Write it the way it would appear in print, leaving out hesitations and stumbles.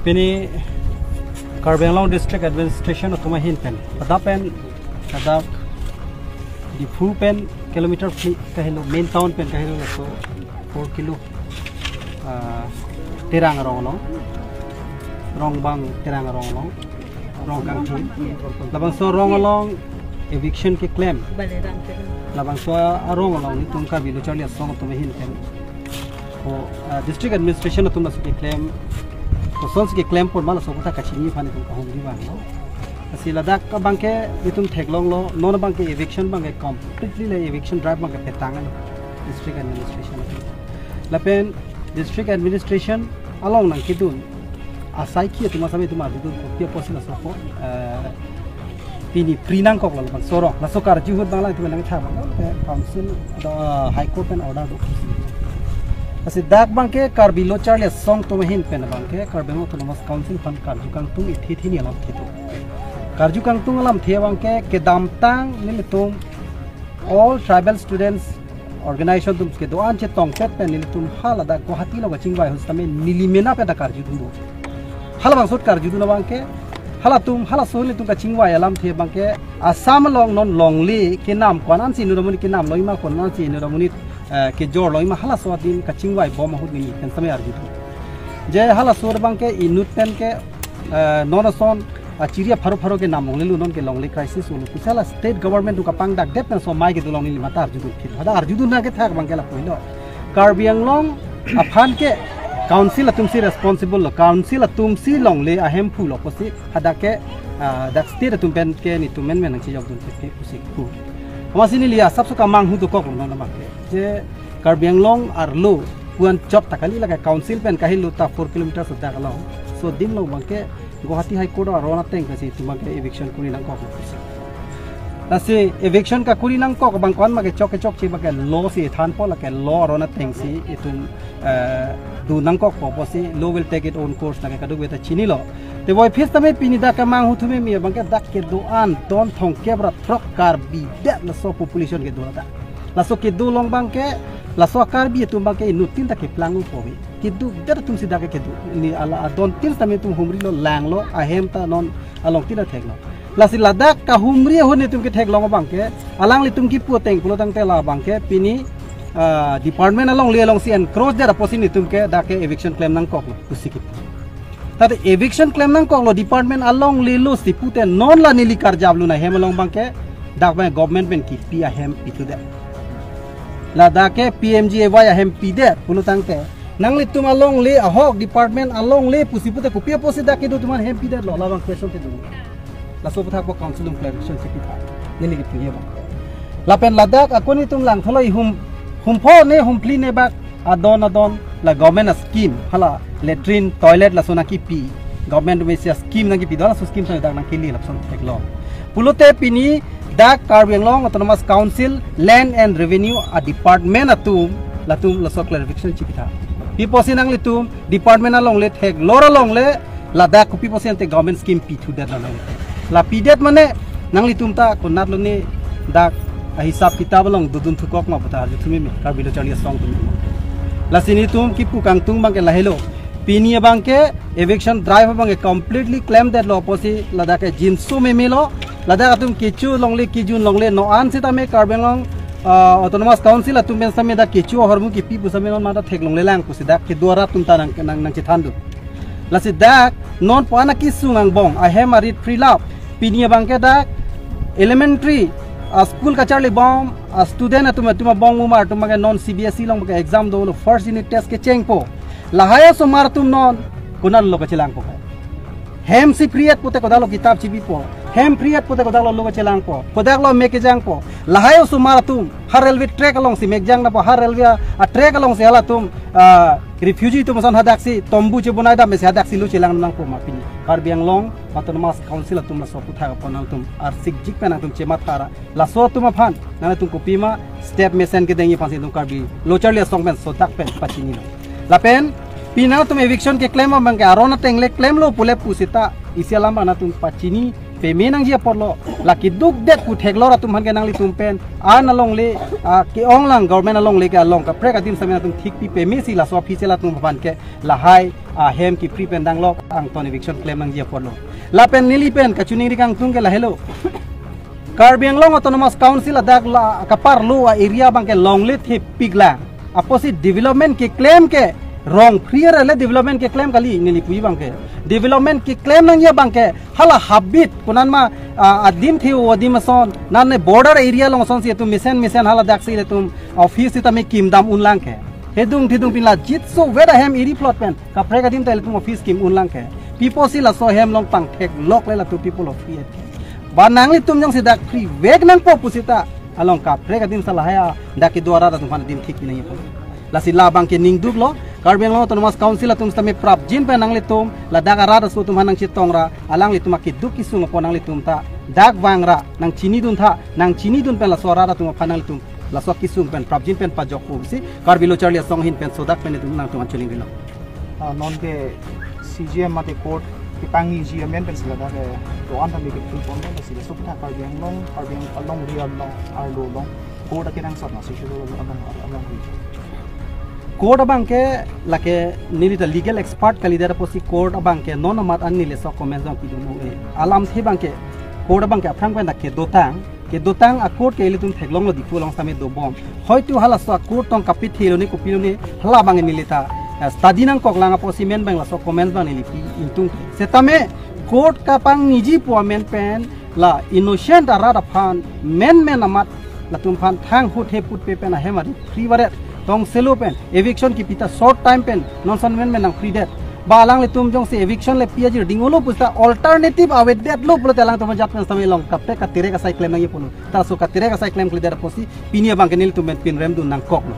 Pini Karbi Anglong District Administration of Tumahin pen. Ada pen ada di full pen kilometer kahilo main town pen kahilo so 4 kilo terang rong bang terang rong kang thi labang so rong along eviction ke claim labang so rong along ni tum ka bilu charli song Tumahin pen o district administration of tum ke claim तो सोच के claim पर माला सोता कचिनी फाने तुम कहूँ भी बांग लो असीला दाक का बांके ये तुम ठेकलोंग लो नॉन बांके एविक्शन बांके कंप्लीटली ले एविक्शन ड्राइव बांके पेटांगन डिस्ट्रिक्ट एडमिनिस्ट्रेशन लपेन डिस्ट्रिक्ट एडमिनिस्ट्रेशन अलोंग नंग किदुन आसाई किया तुम आसामी तुम आदि तुम कोपिया पोसिला सोको पिनी प्रीनांग कोक लो बांग सोरो लसोकार जीवत बांगला तुम नंग था बांग council high court and order दो Asi dak bangke Karbi lo charle song Tumahin pen bangke Karbi Autonomous Council fan Karju Kangtung ithi ni alam thitu Karju Kangtung alam thia bangke ke damtang nilitum all tribal students organization tum ke doan che tong pet pen nilitum hala da Guwahati lo gachingbai hostame nilimena pe da Karju dundu hala bang sot Karju duna bangke hala sohli tum gachingbai alam thia bangke Assam long non longli ke nam kwanan si nuramuni ke nam loima kwanan si nuramuni ke jor lo ima hala so din kaching wai bom hud ni kan samay arju je hala sur bang ke inut pen ke nonason chiria pharo ke nam ngelu non ke longli crisis ulu kusala state government ka pang dak dep so mai ke dulong ni mata arju thir hada arju na ke thak bang ke la poilo Karbi Anglong aphan ke council atum si responsible lo council atum si longli ahem phu lo posi hada ke dak state atum pen ke ni tumen men chi jog dun ke usik ku masini liya sabso ka mang hu to kok non na ke je Karbi Anglong arlo puan job takali laga council pen kahilu ta 4 km sudah kalau so dim lo bangke Guwahati High Court arona teng kasi tumake eviction kuri nang kok nasi eviction ka kuri nang kok bangkon make chok chi bake law si than po la ke law arona teng si itun du nang kok po si law will take its own course na ka du beta chini lo te boy phis tame pini da ka mang hu thume mi bangke dak ke doan don thong kebra trok Karbi dat la so population ke do da la so ke do long bangke la so Karbi tu bangke inutin ta ke plangu powi kidu der tum sida ke du ni ala don til tame tum humri lo lang lo ahem ta non along tila thek lo la si ladak ka humri ho ne tum ke thek long bangke alang li tum ki pu teng pulo tang te la bangke pini department along li along si and cross der aposin ni tum ke da ke eviction claim nang kok lo kusikip tadi eviction claim nang kok lo department along li lo si pute non la nili kar jablu na hem along bangke dak ba government pen ki pi ahem itu de la da ke PMGAY ahem pi de pulo tang te nang li tum along li ahok department along li pusi pute ko pi posi da ke do tuman hem pi de lo la bang question te du la so putha ko council clarification se pi tha nili ki ye bang la pen ladak akoni tum lang tholoi hum pho ne hum pli ne ba adon la government scheme hala latrine toilet la sona ki pi government me sia scheme na ki pi da so scheme sa dak na ki li la son tek lo pulote pini dak Karbi Anglong Autonomous Council land and revenue a department atum la so clarification chi tha pi posi nang li tum department along le thek lora long le la dak pi posi ante government scheme pi thu dat la pi det mane nang li tum ta ko nat lo ni dak hisab kitab long dudun thukok ma bata ju thumi me Karbi lo chani song tum la sini tum ki pu kang tung bang ke la hello pini bang ke eviction drive bang ke completely claim that lo posi la dak ke jinsu me melo la dak tum kichu longle kijun longle no an sita me Karbi Anglong Autonomous Council atum ben same da kichu hormu ki pi busame non ma da thek longle lang posi dak ke duara tum ta nang chi thandu la si dak non pana ki sungang bong I have a read free love pini bang ke dak elementary school ka charli bom student atuma bong umar tuma ke non CBSE long ke exam do first unit test ke chengpo lahaya so mar tum non kunal lo ka chilang po hem si priet pote ko dalo kitab chibi po hem priet pote ko dalo lo ka chilang po podak lo me ke jang po lahaya so mar tum har railway track along si mek jang na po har railway a track along si hala tum refugee tum san hadak si tombu che bonai da me si hadak si lu chilang nang po ma pini Karbi Anglong Autonomous Council atum la so putha ka ponal tum ar sigjik pena tum chema thara la so tum phan na tum ko pima step mesen ke dengi phansi tum Karbi lo charli song men so tak pen pachini la pen pina tum eviction ke claim bang ke arona tengle claim lo pule pusita isialam na tum pachini payment nang dia porlo laki duk det ku theklo ra tum han ke nang li tum pen an along le ke ong lang government along le ke along ka pre ka dim samena tum thik pi payment si la so official la tum ban ke la hai hem ki pre pen dang lok ang ton eviction claim nang dia porlo la pen nili pen ka chuning ri kang tung ke la hello Karbi Anglong Autonomous Council adak la kapar lu area bang ke long le the pigla opposite development ke claim ke wrong prior le development ke claim kali nili pui bang ke development ke claim nang ya bang ke hala habit kunan ma adim thi odim son nan ne border area long son si tu mission hala dak si le tum office ta me kim dam unlang ke hedung thidung pin la jit so weda hem iri plot pen ka pre ka dim ta le tum office kim unlang ke people si la so hem long pang thek lok le la tu people of fear banang li tum jang sidak free weg nang popusita along ka pre ka dim salahaya daki duara da tum pan dim thik ni la si labang ke ning duk lo Karbi Anglong Autonomous Council tum stame prap jin pe nang li tum la daga ra da su tum hanang chitong ra alang li tum ki duk kisung po nang li tum ta dak wangra nang chini dun tha nang chini dun pe la sora ra tum panang li tum la so kisung pen prap jin pen pa jok pu si Karbi lo charli song hin pen sodak pen tum nang tum chuling lo non ke CGM mate court kipangi GMN pen sila da ke doan ta mi ke pun pon na sila subta Karbi Anglong along real long arlo long court ke nang sat na sila along court abang ke lake nili the legal expert kali dera posi court abang ke non amat an nile so comments on kidu e alam thi bang ke court abang ke aprang pen ke dotang a court ke ilitum theklong lo dipu long same do bom hoitu hala so court tong kapit thilo ni kupilo ni hala bang nilita study nang koklang posi men bang la so comments bang nili pi intung setame court ka pang niji puamen pen la innocent ara phan men amat la tum phan thang hut he put pe pen a hemari free waret tong selo pen eviction ki pita short time pen non sonment men nang free det balang le tum jong se eviction le piaji dingolo pusta alternative awet det lo pulo telang tum jat pen samai long kapte ka tire ka sai claim nang ye punu ta so ka tire ka sai claim kli der posi pinia bang kenil tum pen pin rem dun nang kok lo